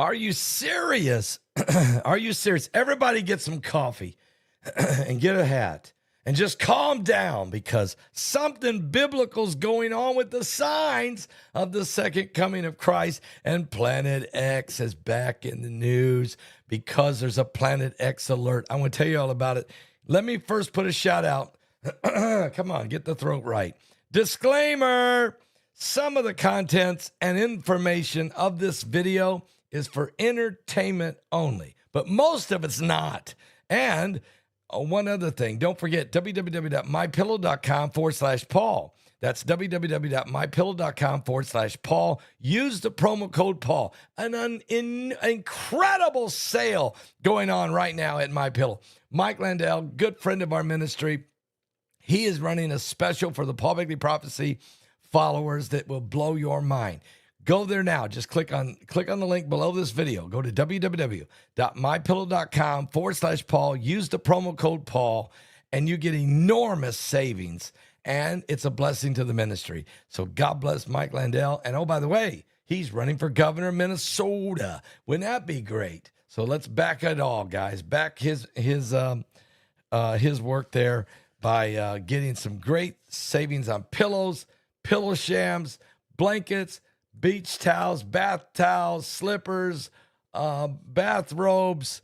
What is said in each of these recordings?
Are you serious? Are you serious? Everybody get some coffee and get a hat and just calm down because something biblical's going on with the signs of the second coming of Christ. And Planet X is back in the news because there's a Planet X alert. I want to tell you all about it. Let me first put a shout out. Come on, get the throat right. Disclaimer. Some of the contents and information of this video is for entertainment only, but most of it's not. And one other thing, don't forget www.mypillow.com/Paul. That's www.mypillow.com/Paul. Use the promo code Paul. An incredible sale going on right now at MyPillow. Mike Landell, good friend of our ministry, he is running a special for the Paul Begley Prophecy followers that will blow your mind. Go there now. Just click on the link below this video. Go to www.mypillow.com/Paul. Use the promo code Paul, and you get enormous savings, and it's a blessing to the ministry. So God bless Mike Landell. And oh, by the way, he's running for governor of Minnesota. Wouldn't that be great? So let's back it all, guys. Back his work there by getting some great savings on pillows, pillow shams, blankets, beach towels, bath towels, slippers, bathrobes,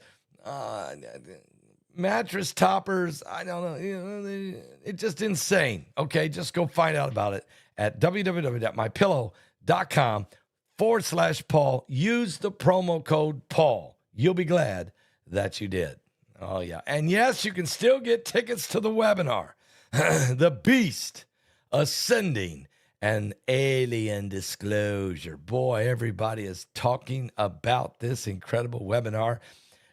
mattress toppers. I don't know. It's just insane. Okay, just go find out about it at www.mypillow.com/Paul. Use the promo code Paul. You'll be glad that you did. Oh, yeah. And yes, you can still get tickets to the webinar, The Beast Ascending and Alien Disclosure. Boy, everybody is talking about this incredible webinar.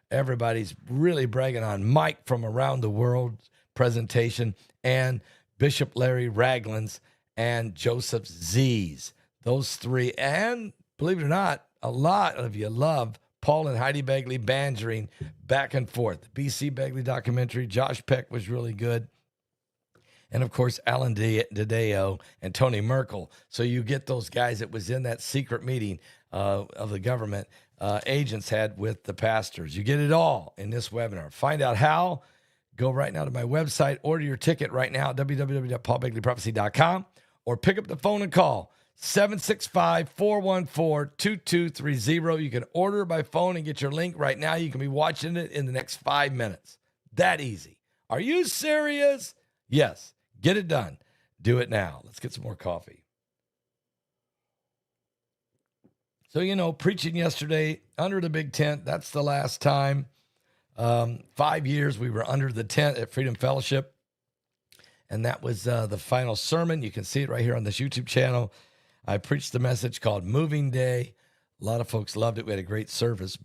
Everybody's really bragging on Mike from Around the World presentation and Bishop Larry Ragland's and Joseph Z's. Those three. And believe it or not, a lot of you love Paul and Heidi Begley bantering back and forth. The B.C. Begley documentary, Josh Peck was really good. And, of course, Alan DiDeo and Tony Merkel. So you get those guys that was in that secret meeting of the government agents had with the pastors. You get it all in this webinar. Find out how. Go right now to my website. Order your ticket right now at www.paulbegleyprophecy.com or pick up the phone and call 765-414-2230. You can order by phone and get your link right now. You can be watching it in the next 5 minutes. That easy. Are you serious? Yes. Get it done. Do it now. Let's get some more coffee. So, preaching yesterday under the big tent, that's the last time. 5 years we were under the tent at Freedom Fellowship. And that was the final sermon. You can see it right here on this YouTube channel. I preached the message called Moving Day. A lot of folks loved it. We had a great service.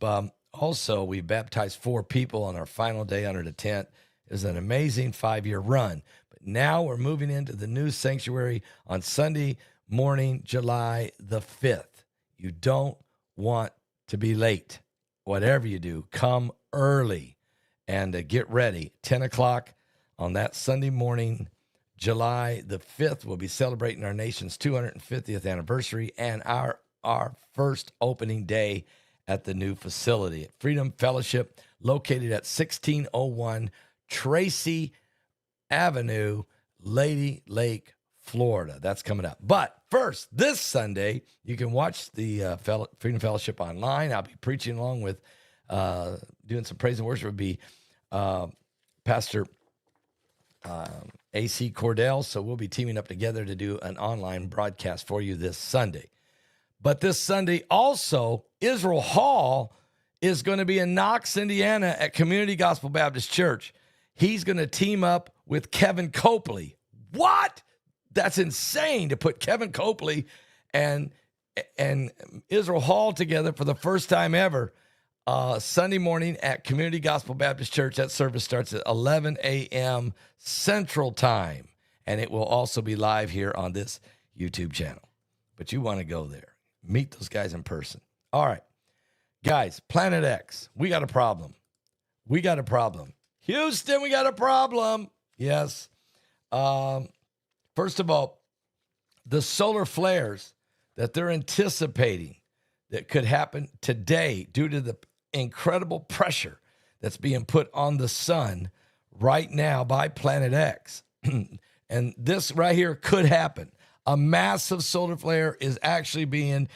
Also, we baptized 4 people on our final day under the tent. It was an amazing 5-year run. But now we're moving into the new sanctuary on Sunday morning, July the 5th. You don't want to be late. Whatever you do, come early and get ready. 10 o'clock on that Sunday morning, July the 5th, we'll be celebrating our nation's 250th anniversary and our first opening day at the new facility at Freedom Fellowship, located at 1601 Tracy Avenue, Lady Lake, Florida. That's coming up. But first, this Sunday, you can watch the Freedom Fellowship online. I'll be preaching along with doing some praise and worship. Would be Pastor A.C. Cordell. So we'll be teaming up together to do an online broadcast for you this Sunday. But this Sunday also, Israel Hall is going to be in Knox, Indiana at Community Gospel Baptist Church. He's going to team up with Kevin Copley. What? That's insane to put Kevin Copley and Israel Hall together for the first time ever. Sunday morning at Community Gospel Baptist Church. That service starts at 11 a.m. Central Time, and it will also be live here on this YouTube channel. But you want to go there. Meet those guys in person. All right. Guys, Planet X, we got a problem. We got a problem. Houston, we got a problem. Yes. First of all, the solar flares that they're anticipating that could happen today due to the incredible pressure that's being put on the sun right now by Planet X. And this right here could happen. A massive solar flare is actually being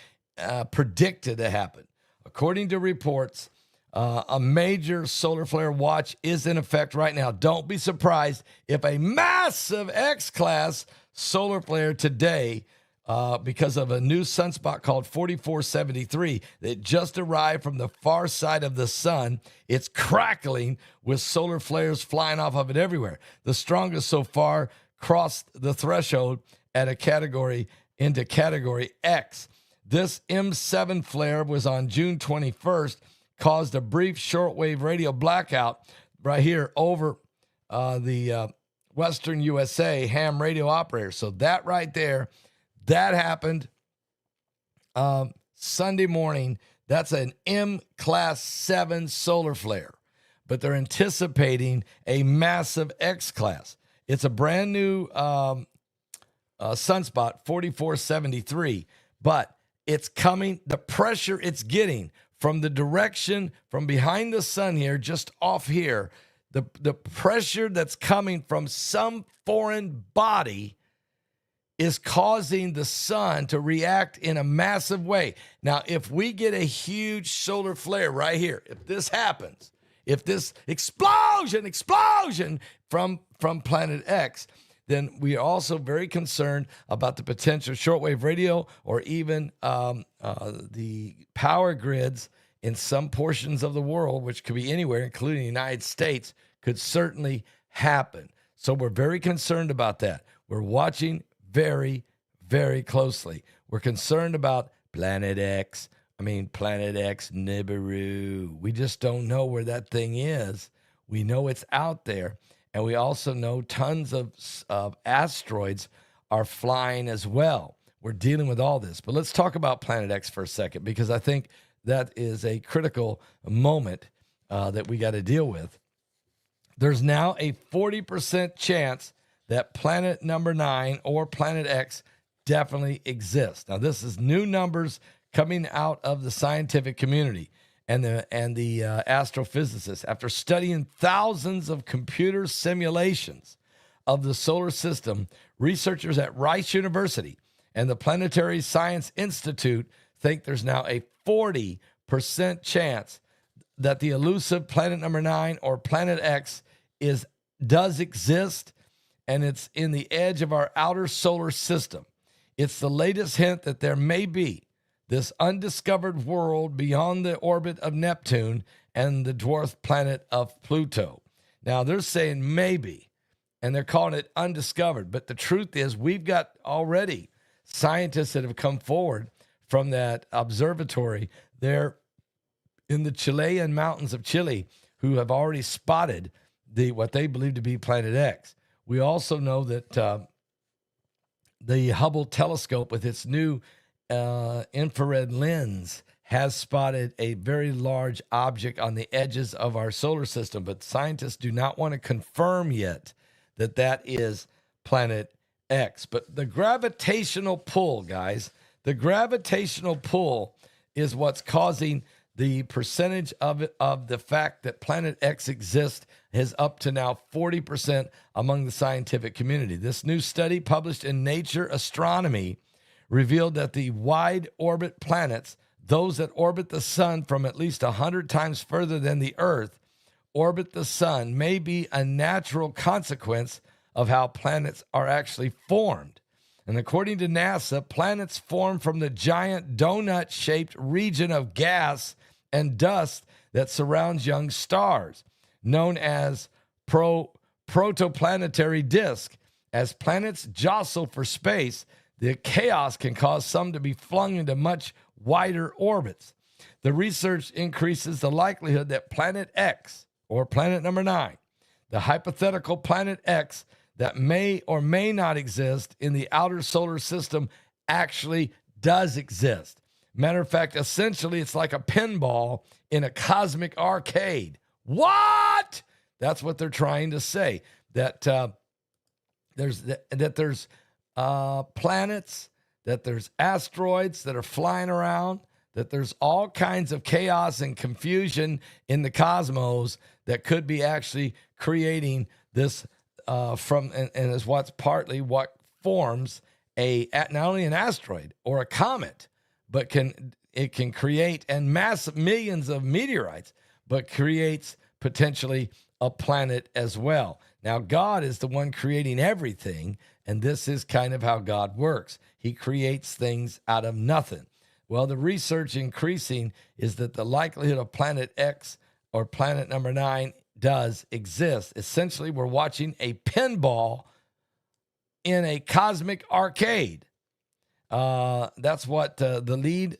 predicted to happen. According to reports, a major solar flare watch is in effect right now. Don't be surprised if a massive X-class solar flare today, because of a new sunspot called 4473 that just arrived from the far side of the sun. It's crackling with solar flares flying off of it everywhere. The strongest so far crossed the threshold at a category into category X. This M7 flare was on June 21st, caused a brief shortwave radio blackout right here over the Western USA ham radio operator. So that right there, that happened Sunday morning. That's an M-class 7 solar flare, but they're anticipating a massive X-class. It's a brand new sunspot, 4473, but it's coming. The pressure it's getting from the direction from behind the sun here, just off here, the pressure that's coming from some foreign body is causing the sun to react in a massive way. Now, if we get a huge solar flare right here, if this happens, if this explosion from Planet X, then we are also very concerned about the potential shortwave radio or even the power grids in some portions of the world, which could be anywhere, including the United States, could certainly happen. So we're very concerned about that. We're watching very, very closely. We're concerned about Planet X Nibiru. We just don't know where that thing is. We know it's out there. And we also know tons of asteroids are flying as well. We're dealing with all this. But let's talk about Planet X for a second, because I think that is a critical moment that we got to deal with. There's now a 40% chance that planet number 9 or Planet X definitely exists. Now, this is new numbers coming out of the scientific community and the astrophysicists. After studying thousands of computer simulations of the solar system, researchers at Rice University and the Planetary Science Institute think there's now a 40% chance that the elusive planet number 9 or Planet X does exist, and it's in the edge of our outer solar system. It's the latest hint that there may be this undiscovered world beyond the orbit of Neptune and the dwarf planet of Pluto. Now, they're saying maybe, and they're calling it undiscovered, but the truth is we've got already scientists that have come forward from that observatory there in the Chilean mountains of Chile who have already spotted what they believe to be Planet X. We also know that the Hubble telescope with its new infrared lens has spotted a very large object on the edges of our solar system, but scientists do not want to confirm yet that that is Planet X. But the gravitational pull, guys, the gravitational pull is what's causing the percentage of the fact that Planet X exists is up to now 40% among the scientific community. This new study published in Nature Astronomy revealed that the wide orbit planets, those that orbit the sun from at least 100 times further than the Earth, orbit the sun, may be a natural consequence of how planets are actually formed. And according to NASA, planets form from the giant donut-shaped region of gas and dust that surrounds young stars, known as protoplanetary disk. As planets jostle for space, the chaos can cause some to be flung into much wider orbits. The research increases the likelihood that Planet X, or planet number 9, the hypothetical Planet X that may or may not exist in the outer solar system, actually does exist. Matter of fact, essentially, it's like a pinball in a cosmic arcade. What? That's what they're trying to say. That there's planets, that there's asteroids that are flying around, that there's all kinds of chaos and confusion in the cosmos that could be actually creating this and is what's partly what forms not only an asteroid or a comet, but it can create and mass millions of meteorites, but creates potentially a planet as well. Now, God is the one creating everything, and this is kind of how God works. He creates things out of nothing. Well, the research increasing is that the likelihood of planet X or planet number 9 does exist. Essentially, we're watching a pinball in a cosmic arcade. That's what the lead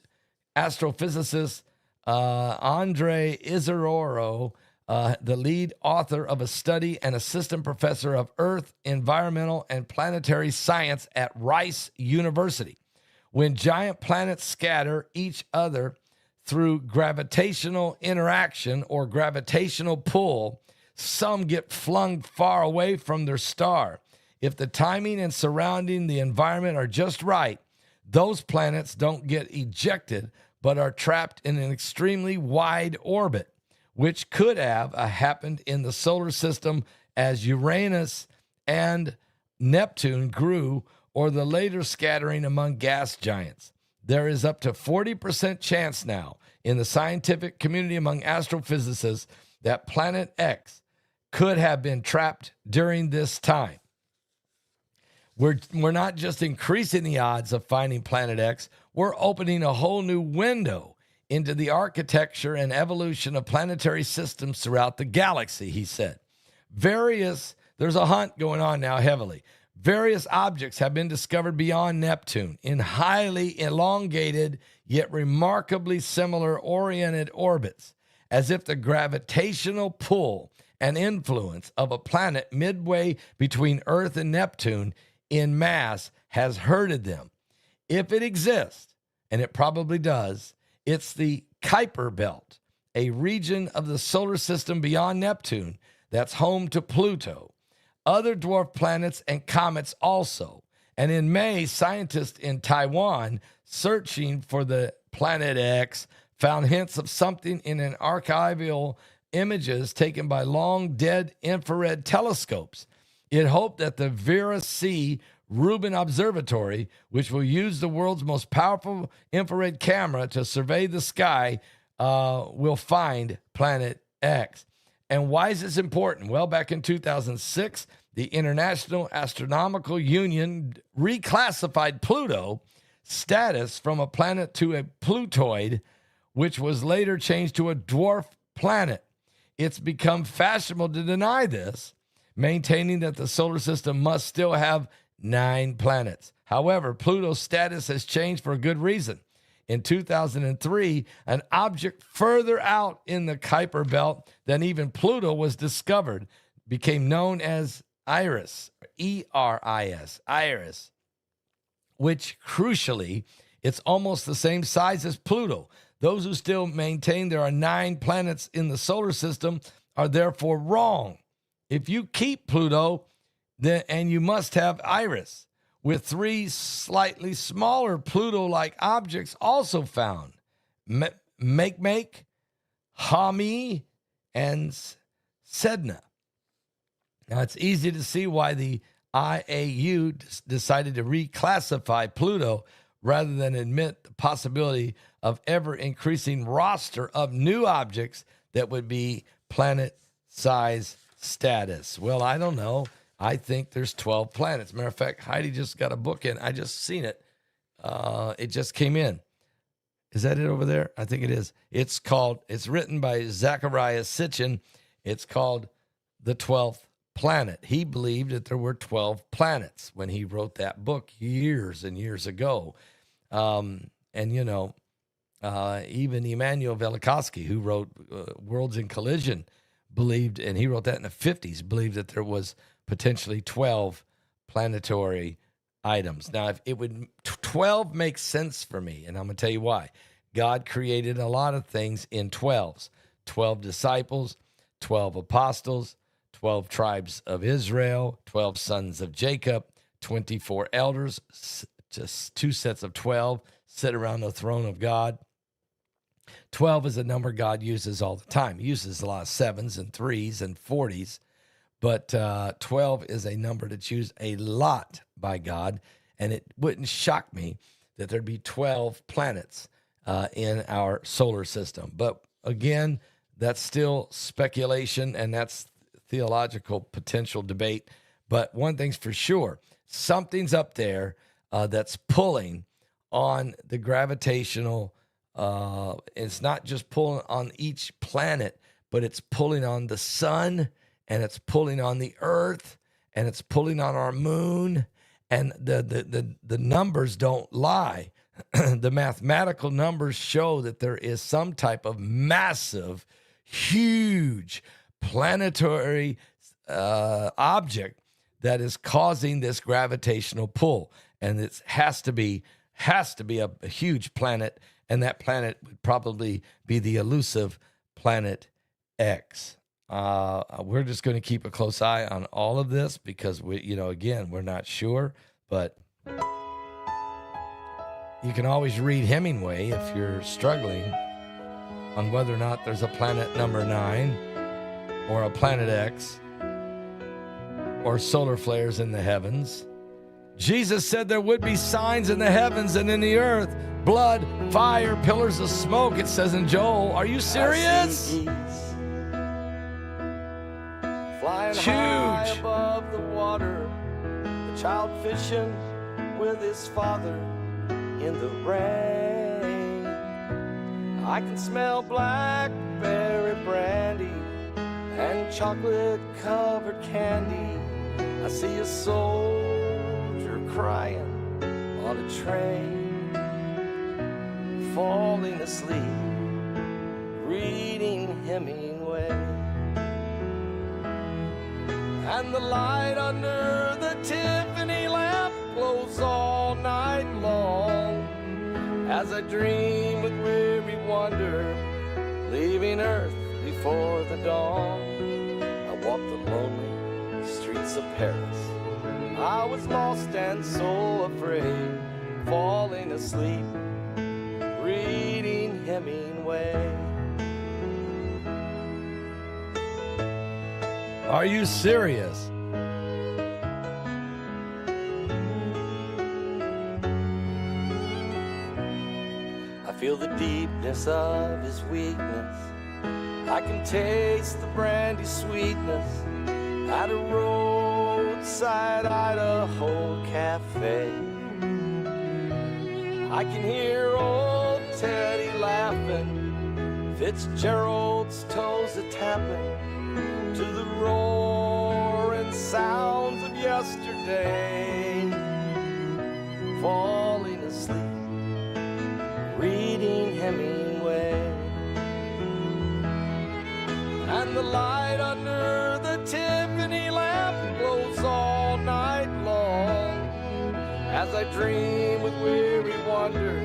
astrophysicist, Andre Isidoro, the lead author of a study and assistant professor of Earth, Environmental, and Planetary Science at Rice University. When giant planets scatter each other through gravitational interaction or gravitational pull, some get flung far away from their star. If the timing and surrounding the environment are just right, those planets don't get ejected, but are trapped in an extremely wide orbit, which could have happened in the solar system as Uranus and Neptune grew, or the later scattering among gas giants. There is up to 40% chance now in the scientific community among astrophysicists that Planet X could have been trapped during this time. We're not just increasing the odds of finding Planet X, we're opening a whole new window into the architecture and evolution of planetary systems throughout the galaxy, he said. There's a hunt going on now heavily. Various objects have been discovered beyond Neptune in highly elongated yet remarkably similar oriented orbits, as if the gravitational pull and influence of a planet midway between Earth and Neptune in mass has herded them. If it exists, and it probably does, it's the Kuiper Belt, a region of the solar system beyond Neptune that's home to Pluto, other dwarf planets and comets also. And in May, scientists in Taiwan searching for the Planet X found hints of something in an archival images taken by long dead infrared telescopes. It hoped that the Vera C. Rubin Observatory, which will use the world's most powerful infrared camera to survey the sky, will find Planet X. And why is this important? Well, back in 2006, the International Astronomical Union reclassified Pluto status from a planet to a Plutoid, which was later changed to a dwarf planet. It's become fashionable to deny this, maintaining that the solar system must still have 9 planets. However, Pluto's status has changed for a good reason. In 2003, an object further out in the Kuiper Belt than even Pluto was discovered, became known as Iris, E-R-I-S, Iris, which crucially, it's almost the same size as Pluto. Those who still maintain there are 9 planets in the solar system are therefore wrong. If you keep Pluto, and you must have Iris, with 3 slightly smaller Pluto-like objects also found, Make, Hami, and Sedna. Now, it's easy to see why the IAU decided to reclassify Pluto rather than admit the possibility of ever-increasing roster of new objects that would be planet-size status. Well, I don't know. I think there's 12 planets. Matter of fact, Heidi just got a book in. I just seen it. It just came in. Is that it over there? I think it is. It's written by Zacharias Sitchin. It's called The 12th Planet. He believed that there were 12 planets when he wrote that book years and years ago. Even Immanuel Velikovsky, who wrote Worlds in Collision, believed, and he wrote that in the 50s, believed that there was potentially 12 planetary items. Now, if it would 12 makes sense for me, and I'm going to tell you why. God created a lot of things in 12s. 12 disciples, 12 apostles, 12 tribes of Israel, 12 sons of Jacob, 24 elders, just 2 sets of 12 sit around the throne of God. 12 is a number God uses all the time. He uses a lot of 7s and 3s and 40s, but 12 is a number that's used a lot by God, and it wouldn't shock me that there'd be 12 planets in our solar system. But again, that's still speculation, and that's theological potential debate. But one thing's for sure, something's up there that's pulling on the gravitational. It's not just pulling on each planet, but it's pulling on the sun, and it's pulling on the earth, and it's pulling on our moon. And the numbers don't lie. The mathematical numbers show that there is some type of massive, huge planetary object that is causing this gravitational pull, and it has to be a huge planet, and that planet would probably be the elusive planet X. We're just going to keep a close eye on all of this because we're not sure, but you can always read Hemingway if you're struggling on whether or not there's a planet number 9 or a planet X or solar flares in the heavens. Jesus said there would be signs in the heavens and in the earth, blood, fire, pillars of smoke, it says in Joel. Are you serious? Flying high above the water, the child fishing with his father in the rain. I can smell blackberry brandy and chocolate-covered candy. I see a soldier crying on a train, falling asleep, reading Hemingway. And the light under the Tiffany lamp glows all night long as I dream with weary wonder, leaving Earth before the dawn. I walk the lonely streets of Paris. I was lost and so afraid, falling asleep, reading Hemingway. Are you serious? I feel the deepness of his weakness. I can taste the brandy sweetness at a roadside Idaho cafe. I can hear old Teddy laughing, Fitzgerald's toes a-tapping to the roaring sounds of yesterday, falling asleep, reading Hemingway. And the light under the Tiffany lamp glows all night long as I dream with weary wonder,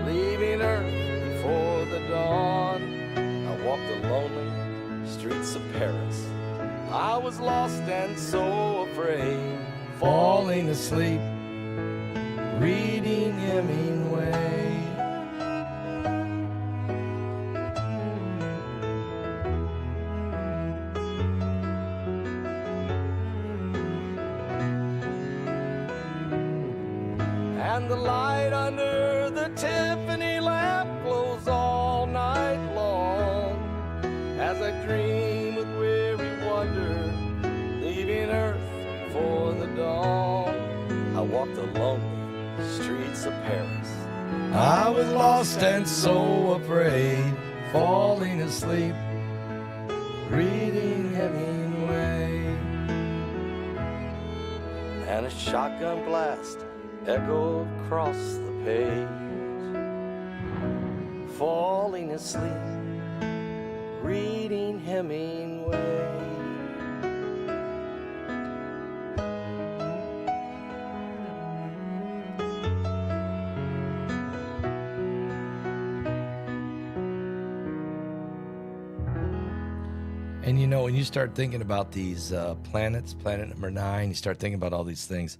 leaving Earth before the dawn. I walk the lonely streets of Paris. I was lost and so afraid, falling asleep, reading Hemingway. And the light under the Tiffany lamp glows all night long as I dream with weary wonder, leaving Earth for the dawn. I walk the lonely streets of Paris. I was lost and so afraid, falling asleep, reading Hemingway. And a shotgun blast echoed across the page, falling asleep, reading Hemingway. And when you start thinking about these planets, planet number 9, you start thinking about all these things.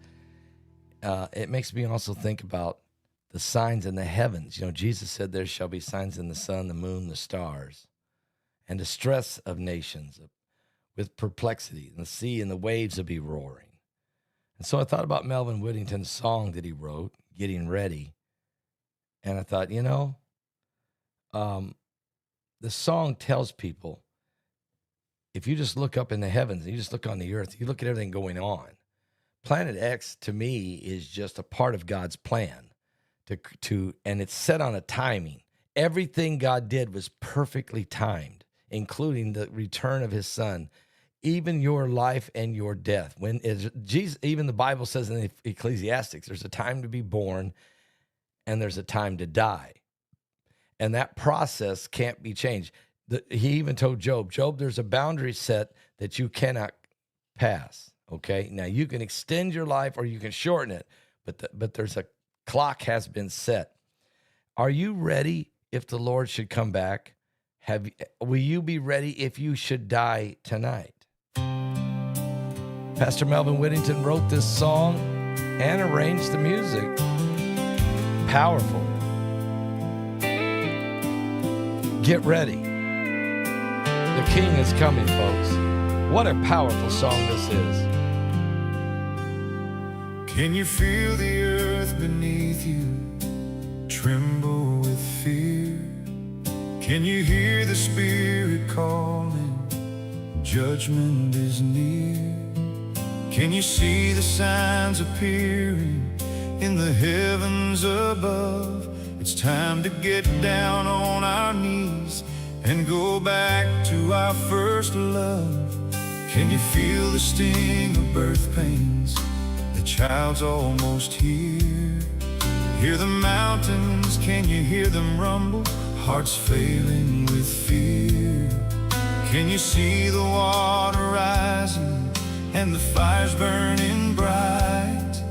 It makes me also think about the signs in the heavens. You know, Jesus said there shall be signs in the sun, the moon, the stars, and distress of nations with perplexity, and the sea and the waves will be roaring. And so I thought about Melvin Whittington's song that he wrote, Getting Ready. And I thought, you know, the song tells people, if you just look up in the heavens, and you just look on the earth, you look at everything going on. Planet X, to me, is just a part of God's plan. And it's set on a timing. Everything God did was perfectly timed, including the return of his son, even your life and your death. When Jesus, even the Bible says in Ecclesiastes, there's a time to be born and there's a time to die. And that process can't be changed. He even told Job, there's a boundary set that you cannot pass. Okay. Now you can extend your life or you can shorten it, but there's a clock has been set. Are you ready if the Lord should come back? Will you be ready if you should die tonight? Pastor Melvin Whittington wrote this song and arranged the music. Powerful. Get ready. The King is coming, folks. What a powerful song this is. Can you feel the earth beneath you tremble with fear? Can you hear the Spirit calling? Judgment is near. Can you see the signs appearing in the heavens above? It's time to get down on our knees and go back to our first love. Can you feel the sting of birth pains? The child's almost here. Hear the mountains, can you hear them rumble? Hearts failing with fear. Can you see the water rising and the fire's burning bright?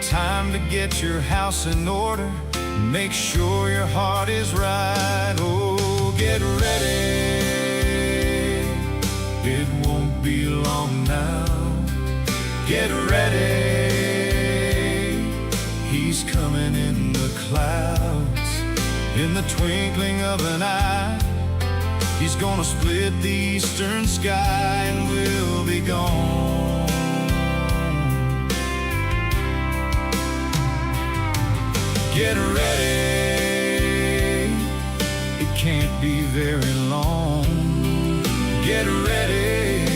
Time to get your house in order. Make sure your heart is right. Oh, get ready. It won't be long now. Get ready. He's coming in the clouds. In the twinkling of an eye, he's gonna split the eastern sky and we'll be gone. Get ready, it can't be very long. Get ready,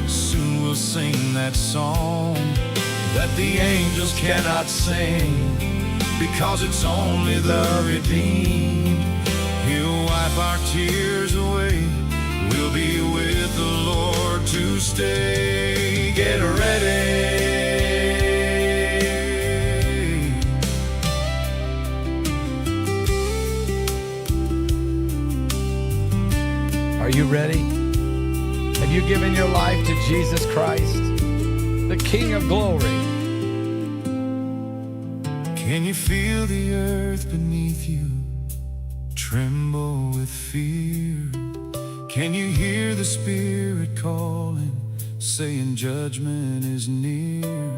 soon we'll sing that song that the angels cannot sing, because it's only the redeemed. He'll wipe our tears away, we'll be with the Lord to stay. Get ready. Are you ready? Have you given your life to Jesus Christ, the King of glory? Can you feel the earth beneath you tremble with fear? Can you hear the Spirit calling, saying judgment is near?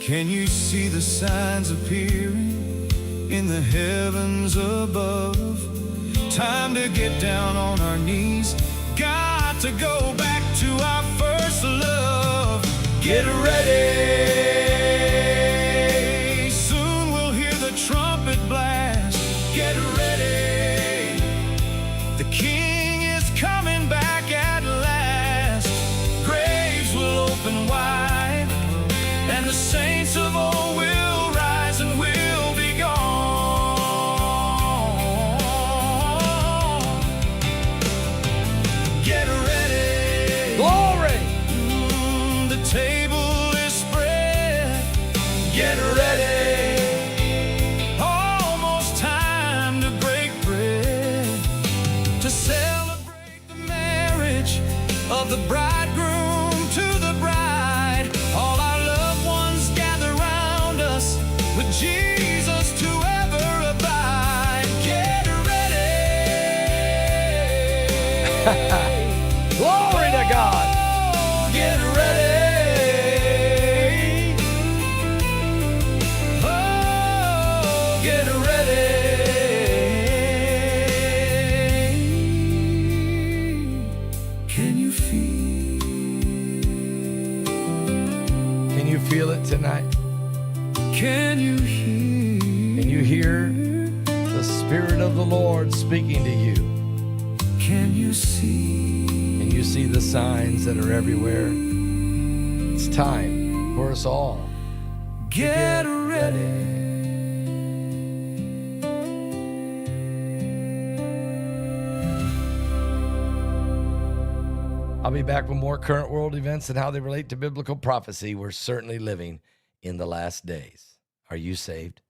Can you see the signs appearing in the heavens above? Time to get down on our knees. Got to go back to our first love. Get ready. Soon we'll hear the trumpet blast. Get ready. The King is coming back at last. Graves will open wide, and the saints of old will rise and will be gone. Get ready. Glory! The table is spread. Get ready. Almost time to break bread, to celebrate the marriage of the bridegroom to the bride. All our loved ones gather round us, with Jesus to ever abide. Get ready. Glory to God! Get ready. Oh, tonight? Can you hear? Can you hear the Spirit of the Lord speaking to you? Can you see? Can you see the signs that are everywhere? It's time for us all to Get ready. I'll be back with more current world events and how they relate to biblical prophecy. We're certainly living in the last days. Are you saved?